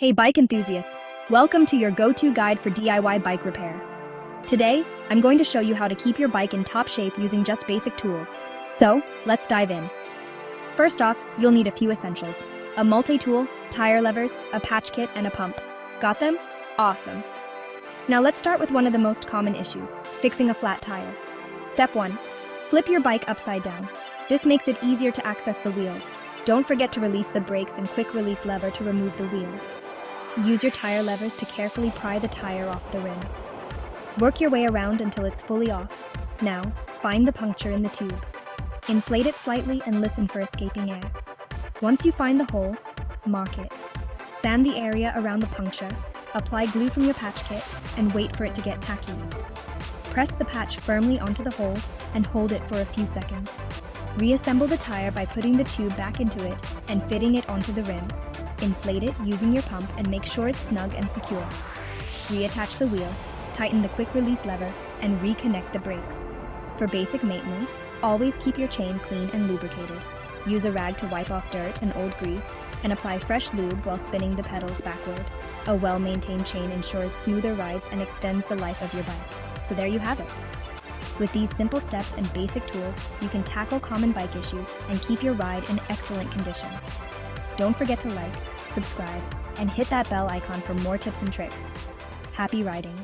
Hey bike enthusiasts, welcome to your go-to guide for DIY bike repair. Today, I'm going to show you how to keep your bike in top shape using just basic tools. So, let's dive in. First off, you'll need a few essentials. A multi-tool, tire levers, a patch kit, and a pump. Got them? Awesome. Now let's start with one of the most common issues, fixing a flat tire. Step 1. Flip your bike upside down. This makes it easier to access the wheels. Don't forget to release the brakes and quick release lever to remove the wheel. Use your tire levers to carefully pry the tire off the rim. Work your way around until it's fully off. Now, find the puncture in the tube. Inflate it slightly and listen for escaping air. Once you find the hole, mark it. Sand the area around the puncture, apply glue from your patch kit, and wait for it to get tacky. Press the patch firmly onto the hole and hold it for a few seconds. Reassemble the tire by putting the tube back into it and fitting it onto the rim. Inflate it using your pump and make sure it's snug and secure. Reattach the wheel, tighten the quick release lever, and reconnect the brakes. For basic maintenance, always keep your chain clean and lubricated. Use a rag to wipe off dirt and old grease, and apply fresh lube while spinning the pedals backward. A well-maintained chain ensures smoother rides and extends the life of your bike. So there you have it. With these simple steps and basic tools, you can tackle common bike issues and keep your ride in excellent condition. Don't forget to like, subscribe, and hit that bell icon for more tips and tricks. Happy riding!